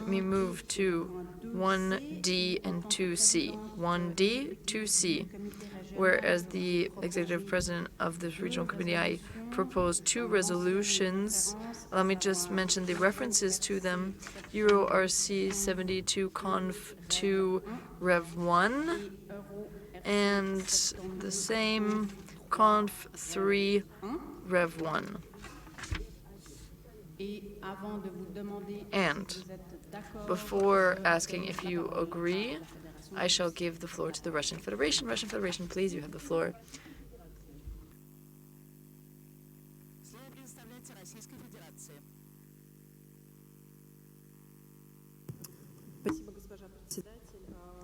let me move to 1D and 2C. 1D, 2C. Whereas the executive president of this regional committee, I proposed two resolutions. Let me just mention the references to them. Euro RC72 Conf 2 Rev 1 and the same Conf 3 Rev 1. And before asking if you agree, I shall give the floor to the Russian Federation. Russian Federation, please, you have the floor.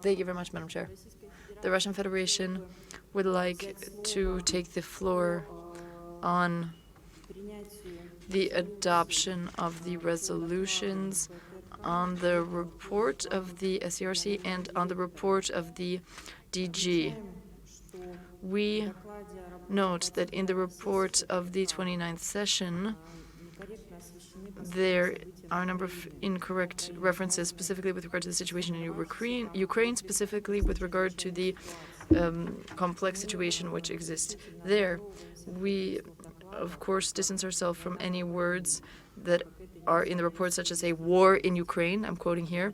Thank you very much, Madam Chair. The Russian Federation would like to take the floor on the adoption of the resolutions on the report of the SCRC and on the report of the DG. We note that in the report of the 29th session, there are a number of incorrect references, specifically with regard to the situation in Ukraine, specifically with regard to the complex situation which exists there. We, of course, distance ourselves from any words that are in the report, such as a war in Ukraine. I'm quoting here,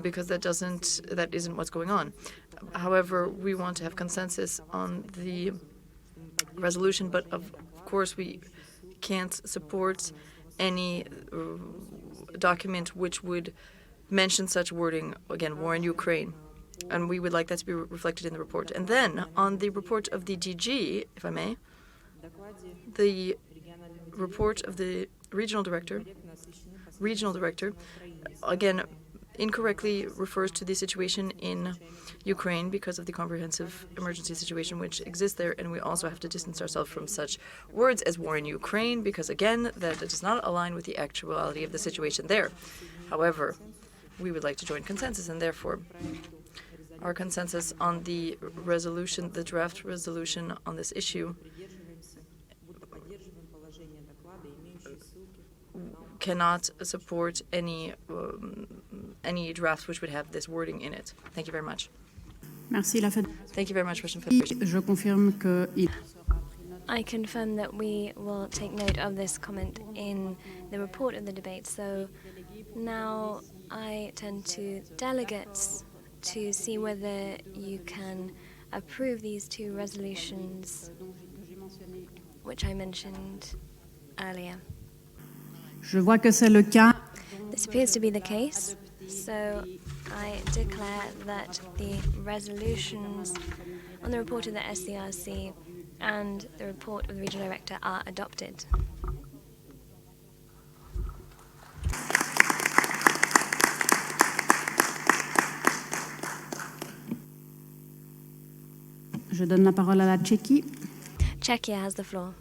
because that isn't what's going on. However, we want to have consensus on the resolution, but of course we can't support any document which would mention such wording, again, war in Ukraine. And we would like that to be reflected in the report. And then, on the report of the DG, if I may, the report of the regional director, again, incorrectly refers to the situation in Ukraine because of the comprehensive emergency situation which exists there, and we also have to distance ourselves from such words as war in Ukraine because, again, that does not align with the actuality of the situation there. However, we would like to join consensus, and therefore our consensus on the resolution, the draft resolution on this issue, cannot support any draft which would have this wording in it. Thank you very much. Thank you very much, Russian Federation. I confirm that we will take note of this comment in the report of the debate. So now I turn to delegates to see whether you can approve these two resolutions which I mentioned earlier. This appears to be the case, so I declare that the resolutions on the report of the SCRC and the report of the regional director are adopted. Je donne la parole à la Tchéquie. Czechia has the floor.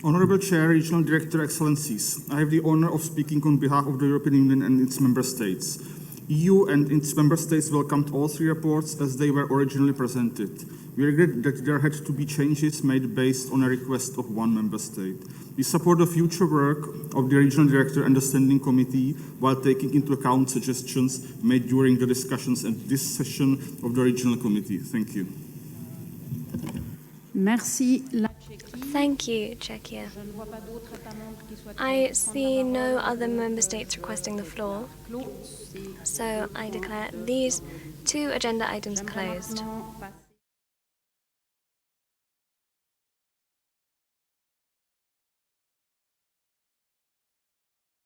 Honorable Chair, Regional Director, Excellencies, I have the honor of speaking on behalf of the European Union and its member states. EU and its member states welcomed all three reports as they were originally presented. We regret that there had to be changes made based on a request of one member state. We support the future work of the Regional Director and the Standing Committee while taking into account suggestions made during the discussions at this session of the Regional Committee. Thank you. Merci. Thank you, Czechia. I see no other member states requesting the floor, so I declare these two agenda items closed.